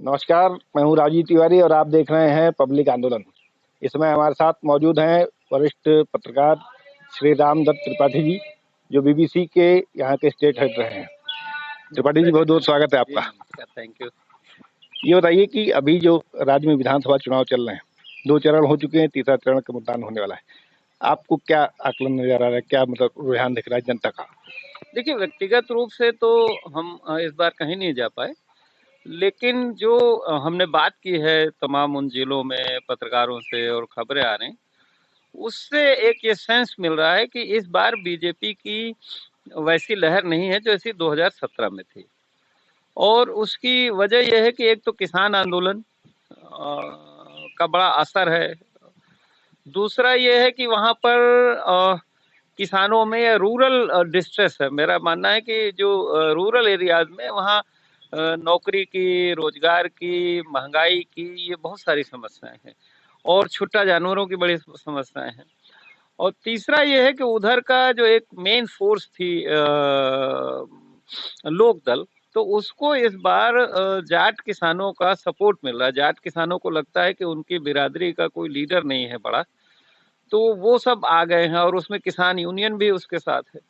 नमस्कार, मैं हूँ राजीव तिवारी और आप देख रहे हैं पब्लिक आंदोलन। इस समय हमारे साथ मौजूद हैं वरिष्ठ पत्रकार श्री रामदत्त त्रिपाठी जी, जो बीबीसी के यहाँ के स्टेट हेड रहे हैं। त्रिपाठी जी, बहुत-बहुत स्वागत है आपका। Thank you. ये बताइए कि अभी जो राज्य में विधानसभा चुनाव चल रहे हैं, 2 चरण हो चुके हैं, तीसरा चरण का मतदान होने वाला है। आपको क्या आकलन नजर आ रहा है, क्या मतलब रुझान दिख रहा है जनता का? देखिए, व्यक्तिगत रूप से तो हम इस बार कहीं नहीं जा पाए, लेकिन जो हमने बात की है तमाम उन जिलों में पत्रकारों से और खबरें आ रही, उससे एक ये सेंस मिल रहा है कि इस बार बीजेपी की वैसी लहर नहीं है जैसी 2017 में थी। और उसकी वजह यह है कि एक तो किसान आंदोलन का बड़ा असर है। दूसरा ये है कि वहाँ पर किसानों में रूरल डिस्ट्रेस है। मेरा मानना है कि जो रूरल एरियाज में वहाँ नौकरी की, रोजगार की, महंगाई की, ये बहुत सारी समस्याएं हैं और छुट्टा जानवरों की बड़ी समस्याएं हैं। और तीसरा ये है कि उधर का जो एक मेन फोर्स थी लोक दल, तो उसको इस बार जाट किसानों का सपोर्ट मिल रहा है। जाट किसानों को लगता है कि उनकी बिरादरी का कोई लीडर नहीं है बड़ा, तो वो सब आ गए हैं और उसमें किसान यूनियन भी उसके साथ है।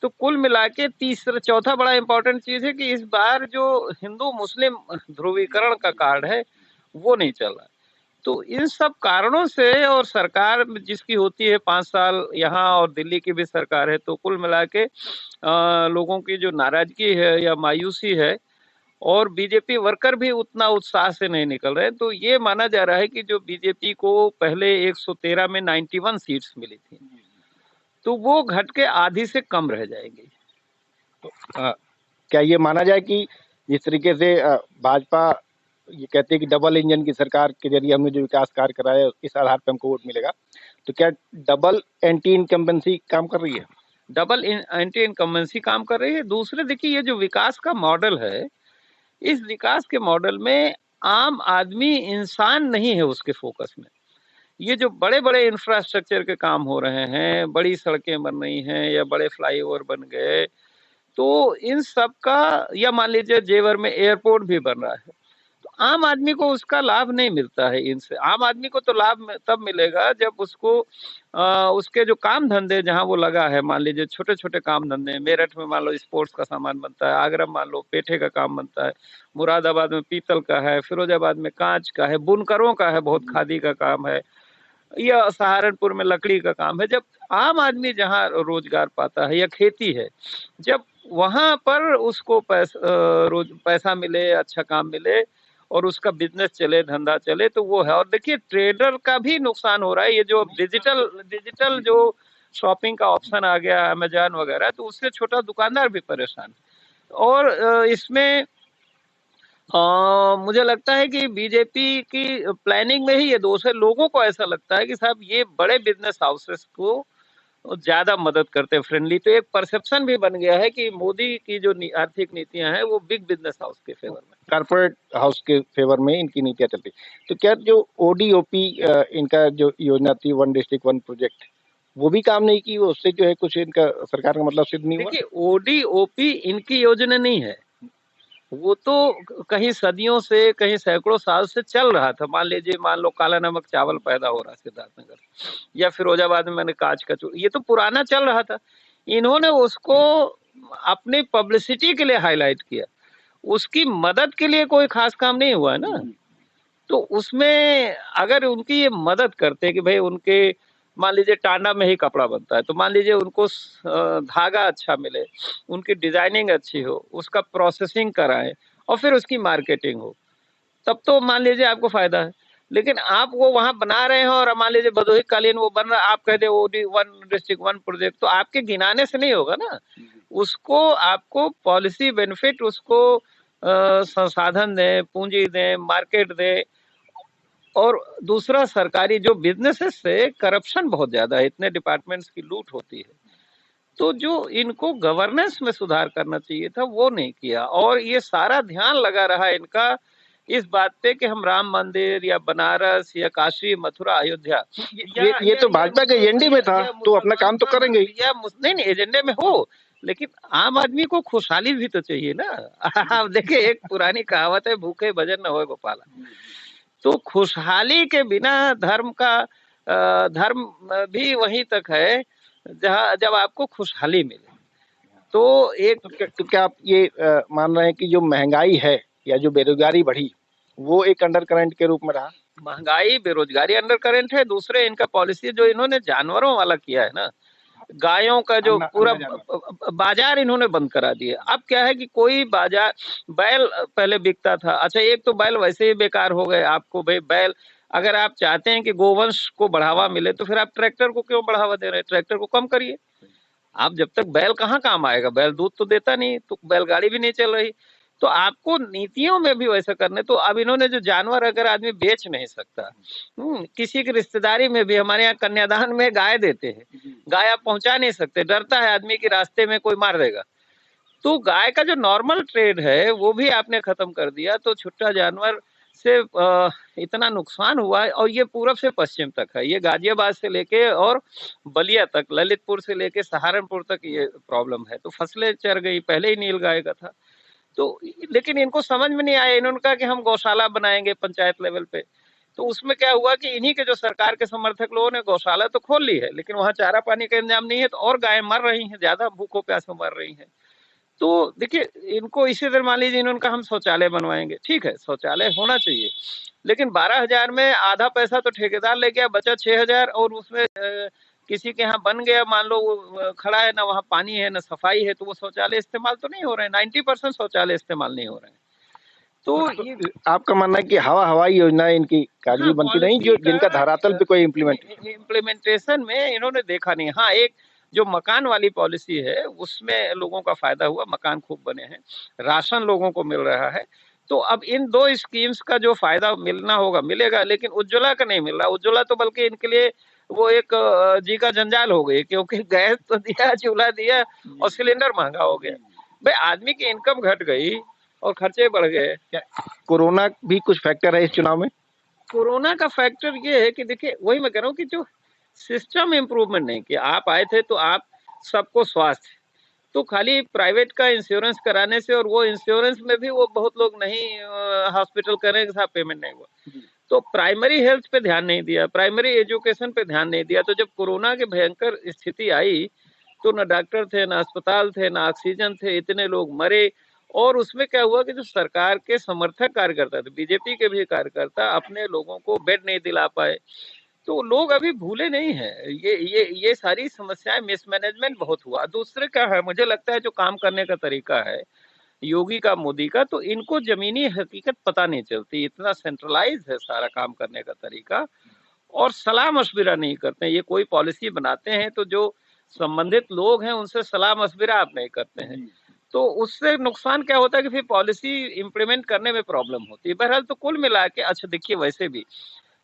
तो कुल मिला के तीसरा चौथा बड़ा इंपॉर्टेंट चीज है कि इस बार जो हिंदू मुस्लिम ध्रुवीकरण का कार्ड है वो नहीं चल रहा। तो इन सब कारणों से, और सरकार जिसकी होती है 5 साल यहाँ और दिल्ली की भी सरकार है, तो कुल मिला के लोगों की जो नाराजगी है या मायूसी है, और बीजेपी वर्कर भी उतना उत्साह से नहीं निकल रहे। तो ये माना जा रहा है कि जो बीजेपी को पहले 113 में 91 सीट्स मिली थी, तो वो घट के आधी से कम रह जाएंगी। तो क्या ये माना जाए कि जिस तरीके से भाजपा ये कहती है कि डबल इंजन की सरकार के जरिए हमने जो विकास कार्य कराया है, इस आधार पर हमको वोट मिलेगा, तो क्या डबल एंटी इनकम्बेंसी काम कर रही है? डबल एंटी इनकम्बेंसी काम कर रही है। दूसरे देखिए, ये जो विकास का मॉडल है, इस विकास के मॉडल में आम आदमी इंसान नहीं है उसके फोकस में। ये जो बड़े बड़े इंफ्रास्ट्रक्चर के काम हो रहे हैं, बड़ी सड़कें बन रही हैं या बड़े फ्लाईओवर बन गए, तो इन सब का, या मान लीजिए जेवर में एयरपोर्ट भी बन रहा है, तो आम आदमी को उसका लाभ नहीं मिलता है। इनसे आम आदमी को तो लाभ तब मिलेगा जब उसको उसके जो काम धंधे जहाँ वो लगा है, मान लीजिए छोटे छोटे काम धंधे, मेरठ में मान लो स्पोर्ट्स का सामान बनता है, आगरा मान लो पेठे का काम बनता है, मुरादाबाद में पीतल का है, फिरोजाबाद में कांच का है, बुनकरों का है, बहुत खादी का काम है, या सहारनपुर में लकड़ी का काम है। जब आम आदमी जहाँ रोजगार पाता है, या खेती है, जब वहां पर उसको पैसा मिले, अच्छा काम मिले और उसका बिजनेस चले, धंधा चले, तो वो है। और देखिए, ट्रेडर का भी नुकसान हो रहा है। ये जो डिजिटल जो शॉपिंग का ऑप्शन आ गया, अमेजन वगैरह, तो उससे छोटा दुकानदार भी परेशान है। और इसमें मुझे लगता है कि बीजेपी की प्लानिंग में ही ये दोष है। लोगों को ऐसा लगता है कि साहब ये बड़े बिजनेस हाउसेस को ज्यादा मदद करते हैं, फ्रेंडली। तो एक परसेप्शन भी बन गया है कि मोदी की जो आर्थिक नीतियां हैं वो बिग बिजनेस हाउस के फेवर में, कारपोरेट हाउस के फेवर में इनकी नीतियां चलती। तो क्या जो ओडीओपी इनका जो योजना थी, वन डिस्ट्रिक्ट वन प्रोजेक्ट, वो भी काम नहीं की? उससे जो है कुछ इनका सरकार का मतलब सिद्ध नहीं हुआ? देखिए, ओडीओपी इनकी योजना नहीं है, वो तो कहीं सदियों से, कहीं सैकड़ों साल से चल रहा था। मान लो काला नमक चावल पैदा हो रहा है सिद्धार्थनगर, या फिरोजाबाद में मैंने कांच का चूड़, ये तो पुराना चल रहा था। इन्होंने उसको अपनी पब्लिसिटी के लिए हाईलाइट किया, उसकी मदद के लिए कोई खास काम नहीं हुआ है ना। तो उसमें अगर उनकी ये मदद करते कि भाई उनके, मान लीजिए टांडा में ही कपड़ा बनता है, तो मान लीजिए उनको धागा अच्छा मिले, उनकी डिजाइनिंग अच्छी हो, उसका प्रोसेसिंग कराएं और फिर उसकी मार्केटिंग हो, तब तो मान लीजिए आपको फायदा है। लेकिन आप वो वहां बना रहे हो और मान लीजिए भदोही कालीन वो बन रहा, आप कह दे OD one district one project, तो आपके गिनाने से नहीं होगा ना। उसको आपको पॉलिसी बेनिफिट, उसको संसाधन दें, पूंजी दें, मार्केट दें। और दूसरा, सरकारी जो बिजनेसेस से करप्शन बहुत ज्यादा है, इतने डिपार्टमेंट्स की लूट होती है, तो जो इनको गवर्नेंस में सुधार करना चाहिए था वो नहीं किया। और ये सारा ध्यान लगा रहा इनका इस बात पे कि हम राम मंदिर या बनारस या काशी, मथुरा, अयोध्या, ये तो भाजपा के एजेंडे में था, तो अपना काम तो करेंगे ही। नहीं, एजेंडे में हो, लेकिन आम आदमी को खुशहाली भी तो चाहिए ना। आप देखिए, एक पुरानी कहावत है, भूखे भजन न होए गोपाला। तो खुशहाली के बिना धर्म का धर्म भी वहीं तक है जहाँ जब आपको खुशहाली मिले। तो एक तो क्या आप ये मान रहे हैं कि जो महंगाई है या जो बेरोजगारी बढ़ी, वो एक अंडर करंट के रूप में रहा? महंगाई, बेरोजगारी अंडर करंट है। दूसरे, इनका पॉलिसी जो इन्होंने जानवरों वाला किया है ना, गायों का जो पूरा बाजार इन्होंने बंद करा दिया। अब क्या है कि कोई बाजार, बैल पहले बिकता था। अच्छा, एक तो बैल वैसे ही बेकार हो गए। आपको भाई बैल, अगर आप चाहते हैं कि गोवंश को बढ़ावा मिले तो फिर आप ट्रैक्टर को क्यों बढ़ावा दे रहे हैं? ट्रैक्टर को कम करिए। आप जब तक बैल कहाँ काम आएगा? बैल दूध तो देता नहीं, तो बैलगाड़ी भी नहीं चल रही। तो आपको नीतियों में भी वैसा करने। तो अब इन्होंने जो जानवर अगर आदमी बेच नहीं सकता, किसी की रिश्तेदारी में भी, हमारे यहाँ कन्यादान में गाय देते हैं, गाय आप पहुंचा नहीं सकते, डरता है आदमी कि रास्ते में कोई मार देगा। तो गाय का जो नॉर्मल ट्रेड है वो भी आपने खत्म कर दिया। तो छुट्टा जानवर से इतना नुकसान हुआ है। और ये पूरब से पश्चिम तक है, ये गाजियाबाद से लेके और बलिया तक, ललितपुर से लेके सहारनपुर तक ये प्रॉब्लम है। तो फसलें चर गई, पहले ही नीलगाय का था। तो लेकिन इनको समझ में नहीं आया। इन्होंने कहा कि हम गौशाला बनाएंगे पंचायत लेवल पे। तो उसमें क्या हुआ कि इन्हीं के जो सरकार के समर्थक लोगों ने गौशाला तो खोल ली है, लेकिन वहां चारा पानी का इंतजाम नहीं है, तो और गायें मर रही हैं, ज्यादा भूखों प्यासों मर रही हैं। तो देखिए, इनको इसी तरह मान लीजिए इन्होंने कहा हम शौचालय बनवाएंगे। ठीक है, शौचालय होना चाहिए, लेकिन 12,000 में आधा पैसा तो ठेकेदार ले गया, बचा 6,000। और उसमें किसी के यहाँ बन गया, मान लो वो खड़ा है ना, वहाँ पानी है ना सफाई है, तो वो शौचालय इस्तेमाल तो नहीं हो रहे हैं। 90% शौचालय इस्तेमाल नहीं हो रहे हैं। तो ये आपका मानना है कि हवाई योजना इनकी कागजी बनती नहीं, जो जिनका धरातल पे कोई इम्प्लीमेंटेशन में इन्होंने देखा नहीं। हाँ, एक जो मकान वाली पॉलिसी है उसमें लोगों का फायदा हुआ, मकान खूब बने हैं, राशन लोगों को मिल रहा है। तो अब इन दो स्कीम्स का जो फायदा मिलना होगा मिलेगा, लेकिन उज्ज्वला का नहीं मिल रहा। उज्ज्वला तो बल्कि इनके लिए वो एक जी का जंजाल हो गई, क्योंकि गैस तो दिया, चूल्हा दिया और सिलेंडर महंगा हो गया। भाई, आदमी की इनकम घट गई और खर्चे बढ़ गए। कोरोना भी कुछ फैक्टर है इस चुनाव में? कोरोना का फैक्टर ये है कि देखिए, वही मैं कह रहा हूँ कि जो सिस्टम इम्प्रूवमेंट नहीं किया। आप आए थे तो आप सबको स्वास्थ्य, तो खाली प्राइवेट का इंश्योरेंस कराने से, और वो इंश्योरेंस में भी वो बहुत लोग नहीं हॉस्पिटल करें के साथ पेमेंट नहीं हुआ। तो प्राइमरी हेल्थ पे ध्यान नहीं दिया, प्राइमरी एजुकेशन पे ध्यान नहीं दिया। तो जब कोरोना की भयंकर स्थिति आई तो न डॉक्टर थे, न अस्पताल थे, न ऑक्सीजन थे, इतने लोग मरे। और उसमें क्या हुआ कि जो सरकार के समर्थक कार्यकर्ता थे, बीजेपी के भी कार्यकर्ता, अपने लोगों को बेड नहीं दिला पाए। तो लोग अभी भूले नहीं हैं। ये सारी समस्याएं, मिसमैनेजमेंट बहुत हुआ। दूसरे क्या है, मुझे लगता है जो काम करने का तरीका है योगी का, मोदी का, तो इनको जमीनी हकीकत पता नहीं चलती। इतना सेंट्रलाइज है सारा काम करने का तरीका, और सलाह मशविरा नहीं करते। ये कोई पॉलिसी बनाते हैं तो जो संबंधित लोग हैं उनसे सलाह मशविरा आप नहीं करते हैं। तो उससे नुकसान क्या होता है कि फिर पॉलिसी इंप्लीमेंट करने में प्रॉब्लम होती है। बहरहाल, तो कुल मिला के, अच्छा देखिए, वैसे भी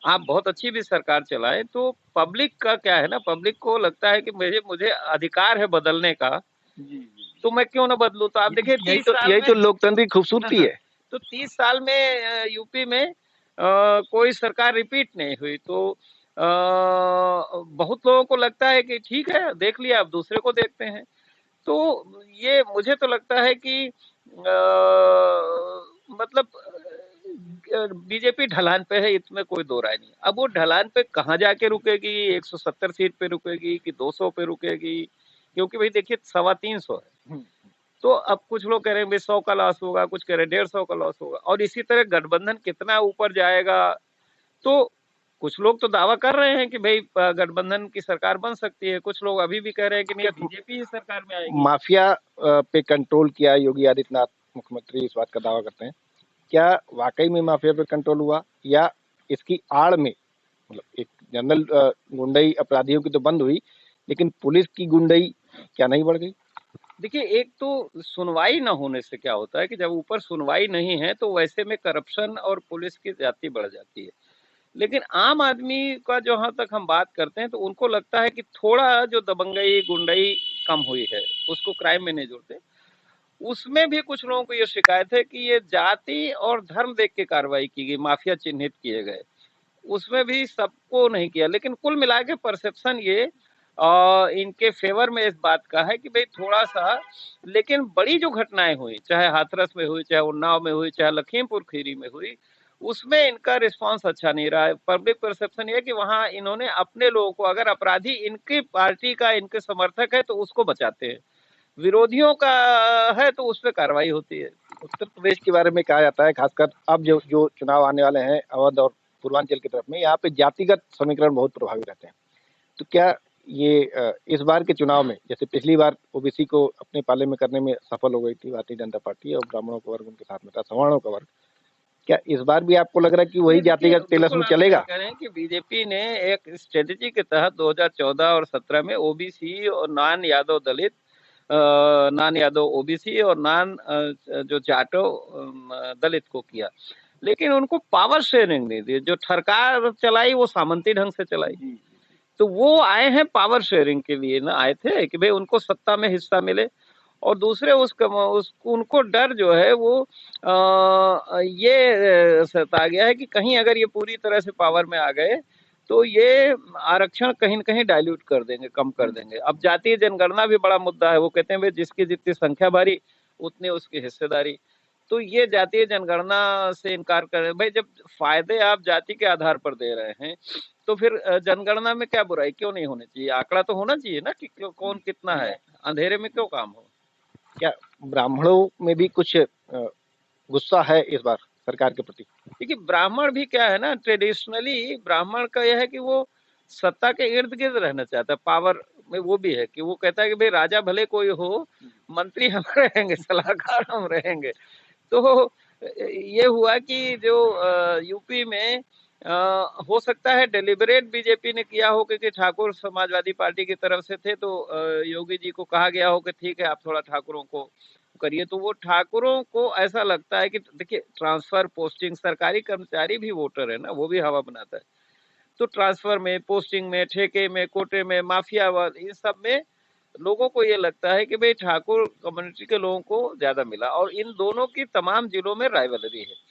आप बहुत अच्छी भी सरकार चलाएं तो पब्लिक का क्या है ना, पब्लिक को लगता है कि मुझे अधिकार है बदलने का, तो मैं क्यों ना बदलूं। तो आप देखिए, यही तो लोकतंत्र की खूबसूरती है। तो 30 साल में यूपी में कोई सरकार रिपीट नहीं हुई। तो बहुत लोगों को लगता है कि ठीक है, देख लिया, अब दूसरे को देखते हैं। तो ये मुझे तो लगता है कि मतलब बीजेपी ढलान पे है, इसमें कोई दो राय नहीं। अब वो ढलान पे कहाँ जाके रुकेगी? 170 सीट पे रुकेगी कि 200 पे रुकेगी? क्योंकि भाई देखिए, 350 है। तो अब कुछ लोग कह रहे हैं 100 का लॉस होगा, कुछ कह रहे हैं 150 का लॉस होगा, और इसी तरह गठबंधन कितना ऊपर जाएगा। तो कुछ लोग तो दावा कर रहे हैं कि भाई गठबंधन की सरकार बन सकती है, कुछ लोग अभी भी कह रहे हैं कि नहीं, बीजेपी ही सरकार में आएगी। माफिया पे कंट्रोल किया योगी आदित्यनाथ मुख्यमंत्री इस बात का दावा करते हैं। क्या वाकई में माफिया पे कंट्रोल हुआ, या इसकी आड़ में मतलब एक जनरल गुंडई अपराधियों की तो बंद हुई, लेकिन पुलिस की गुंडई क्या नहीं बढ़ गई? देखिए, एक तो सुनवाई न होने से क्या होता है कि जब ऊपर सुनवाई नहीं है तो वैसे में करप्शन और पुलिस की ज्यादती बढ़ जाती है। लेकिन आम आदमी का जहां तक हम बात करते हैं तो उनको लगता है कि थोड़ा जो दबंगई गुंडई कम हुई है, उसको क्राइम में नहीं जोड़ते। उसमें भी कुछ लोगों को ये शिकायत है कि ये जाति और धर्म देख के कार्रवाई की गई, माफिया चिन्हित किए गए, उसमें भी सबको नहीं किया। लेकिन कुल मिला के परसेप्शन ये इनके फेवर में इस बात का है कि भाई थोड़ा सा, लेकिन बड़ी जो घटनाएं हुई, चाहे हाथरस में हुई, चाहे उन्नाव में हुई, चाहे लखीमपुर खीरी में हुई, उसमें इनका रिस्पांस अच्छा नहीं रहा है। पब्लिक परसेप्शन ये कि वहां इन्होंने अपने लोगों को, अगर अपराधी इनकी पार्टी का, इनके समर्थक है तो उसको बचाते हैं, विरोधियों का है तो उस पर कार्रवाई होती है। उत्तर प्रदेश के बारे में कहा जाता है, खासकर अब जो जो चुनाव आने वाले हैं अवध और पूर्वांचल की तरफ में, यहाँ पे जातिगत समीकरण बहुत प्रभावी रहते हैं। तो क्या ये इस बार के चुनाव में, जैसे पिछली बार ओबीसी को अपने पाले में करने में सफल हो गई थी भारतीय जनता पार्टी और ब्राह्मणों का वर्ग उनके साथ में था, सवर्णों का वर्ग, क्या इस बार भी आपको लग रहा है कि वही जातिगत तिलस्म चलेगा? कह रहे हैं कि बीजेपी ने एक स्ट्रेटेजी के तहत 2014 और 17 में ओबीसी और नॉन यादव दलित, नॉन यादव ओबीसी और नॉन जो जाटो दलित को किया, लेकिन उनको पावर शेयरिंग नहीं दी। जो सरकार चलाई वो सामंती ढंग से चलाई, तो वो आए हैं पावर शेयरिंग के लिए ना, आए थे कि भाई उनको सत्ता में हिस्सा मिले। और दूसरे उनको डर जो है वो ये सता गया है कि कहीं अगर ये पूरी तरह से पावर में आ गए तो ये आरक्षण कहीं न कहीं डाइल्यूट कर देंगे, कम कर देंगे। अब जातीय जनगणना भी बड़ा मुद्दा है, वो कहते हैं भाई जिसकी जितनी संख्या भारी उतनी उसकी हिस्सेदारी। तो ये जातीय जनगणना से इनकार कर रहे हैं। भाई जब फायदे आप जाति के आधार पर दे रहे हैं तो फिर जनगणना में क्या बुराई, क्यों नहीं होनी चाहिए? आंकड़ा तो होना चाहिए ना कि कौन कितना है, अंधेरे में क्यों काम हो। क्या ब्राह्मणों में भी कुछ गुस्सा है इस बार सरकार के प्रति? देखिए ब्राह्मण भी क्या है ना, ट्रेडिशनली ब्राह्मण का यह है कि वो सत्ता के इर्द गिर्द रहना चाहता है, पावर में वो भी है कि वो कहता है कि भाई राजा भले कोई हो, मंत्री हम रहेंगे, सलाहकार हम रहेंगे। तो ये हुआ कि जो यूपी में हो सकता है डेलिबरेट बीजेपी ने किया हो, क्योंकि ठाकुर समाजवादी पार्टी की तरफ से थे, तो योगी जी को कहा गया हो कि ठीक है आप थोड़ा ठाकुरों को करिए। तो वो ठाकुरों को ऐसा लगता है कि देखिए ट्रांसफर पोस्टिंग, सरकारी कर्मचारी भी वोटर है ना, वो भी हवा बनाता है। तो ट्रांसफर में, पोस्टिंग में, ठेके में, कोटे में, माफियावाद, इन सब में लोगों को ये लगता है कि भाई ठाकुर कम्युनिटी के लोगों को ज्यादा मिला। और इन दोनों की तमाम जिलों में राइवलरी है।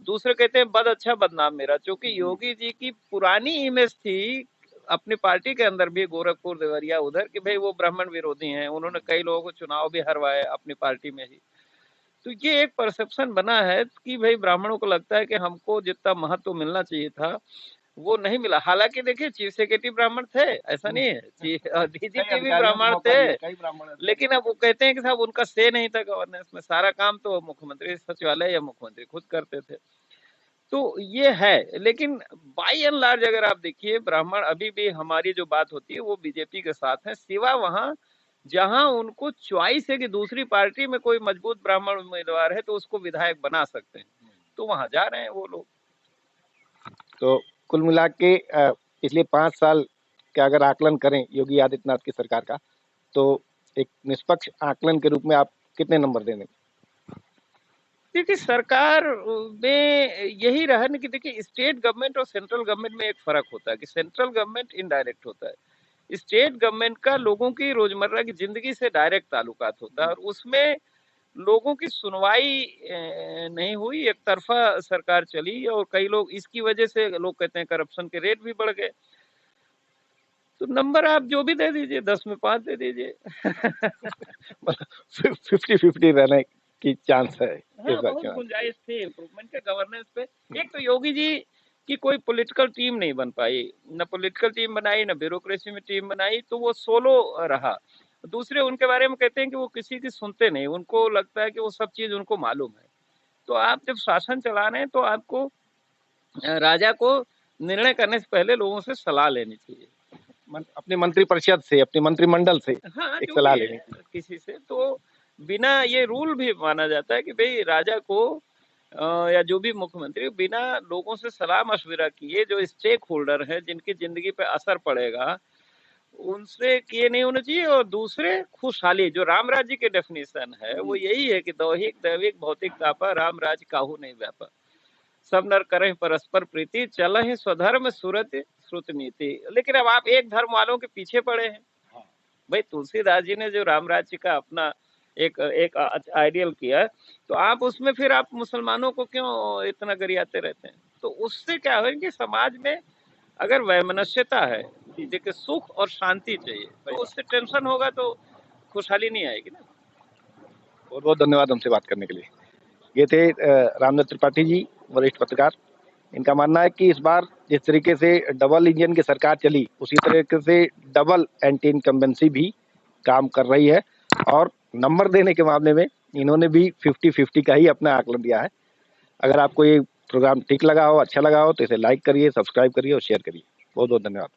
दूसरे कहते हैं बद अच्छा बदनाम मेरा, क्योंकि योगी जी की पुरानी इमेज थी अपनी पार्टी के अंदर भी, गोरखपुर देवरिया उधर, कि भाई वो ब्राह्मण विरोधी हैं, उन्होंने कई लोगों को चुनाव भी हरवाए अपनी पार्टी में ही। तो ये एक परसेप्शन बना है कि भाई ब्राह्मणों को लगता है कि हमको जितना महत्व मिलना चाहिए था वो नहीं मिला। हालांकि देखिए चीफ सेक्रेटरी ब्राह्मण थे, ऐसा नहीं है, डीजीपी भी ब्राह्मण थे, लेकिन अब वो कहते हैं कि साहब उनका से नहीं था गवर्नेंस में, सारा काम तो मुख्यमंत्री सचिवालय या मुख्यमंत्री खुद करते थे। तो ये है, लेकिन बाई एंड लार्ज अगर आप देखिए ब्राह्मण अभी भी, हमारी जो बात होती है वो बीजेपी के साथ है, सिवा वहां जहां उनको चॉइस है कि दूसरी पार्टी में कोई मजबूत ब्राह्मण उम्मीदवार है तो उसको विधायक बना सकते हैं, तो वहां जा रहे हैं वो लोग। तो कुल मिला के पिछले 5 साल का अगर आकलन करें योगी आदित्यनाथ की सरकार का, तो एक निष्पक्ष आकलन के रूप में आप कितने नंबर देंगे? देखिए सरकार में यही रहा ना कि देखिए स्टेट गवर्नमेंट और सेंट्रल गवर्नमेंट में एक फर्क होता है कि सेंट्रल गवर्नमेंट इनडायरेक्ट होता है, स्टेट गवर्नमेंट का लोगों की रोजमर्रा की जिंदगी से डायरेक्ट ताल्लुकात होता है, और उसमें लोगों की सुनवाई नहीं हुई, एक तरफा सरकार चली, और कई लोग इसकी वजह से लोग कहते हैं करप्शन के रेट भी बढ़ गए। तो नंबर आप जो भी दे दीजिए, 10 में 5 दे दीजिए। 50-50 रहने की चांस है हाँ, बहुत गुंजाइश थी इम्प्रूवमेंट के गवर्नेंस पे। एक तो योगी जी की कोई पॉलिटिकल टीम नहीं बन पाई, न पॉलिटिकल टीम बनाई, न ब्यूरोक्रेसी में टीम बनाई, तो वो सोलो रहा। दूसरे उनके बारे में कहते हैं कि वो किसी की सुनते नहीं, उनको लगता है कि वो सब चीज उनको मालूम है। तो आप जब शासन चला रहे हैं तो आपको राजा को निर्णय करने से पहले लोगों से सलाह लेनी चाहिए, अपने मंत्रिपरिषद से, अपने मंत्रिमंडल से हाँ एक सलाह लेनी किसी से। तो बिना, ये रूल भी माना जाता है कि भाई राजा को या जो भी मुख्यमंत्री बिना लोगों से सलाह मशविरा किए, जो स्टेक होल्डर हैं जिनकी जिंदगी पे असर पड़ेगा, उनसे किए नहीं होना चाहिए। और दूसरे खुशहाली, जो राम राज्य की डेफिनेशन है वो यही है कि दैहिक दैविक भौतिक तापा राम राज काहू नहीं व्यापा, सब नर करें परस्पर प्रीति, चल ही स्वधर्म सुरत श्रुत नीति। लेकिन अब आप एक धर्म वालों के पीछे पड़े हैं। भाई तुलसीदास जी ने जो राम राज्य का अपना एक एक आइडियल किया, तो आप उसमें फिर आप मुसलमानों को क्यों इतना गरियाते रहते हैं? तो उससे क्या हो कि समाज में अगर वैमनस्यता है कि देखिए सुख और शांति चाहिए, तो उससे टेंशन होगा तो खुशहाली नहीं आएगी ना। बहुत बहुत धन्यवाद हमसे बात करने के लिए। ये थे रामदत्त त्रिपाठी जी, वरिष्ठ पत्रकार। इनका मानना है कि इस बार जिस तरीके से डबल इंजन की सरकार चली, उसी तरीके से डबल एंटी इनकम्बेंसी भी काम कर रही है, और नंबर देने के मामले में इन्होंने भी 50-50 का ही अपना आकलन दिया है। अगर आपको ये प्रोग्राम ठीक लगा हो, अच्छा लगा हो, तो इसे लाइक करिए, सब्सक्राइब करिए और शेयर करिए। बहुत बहुत धन्यवाद।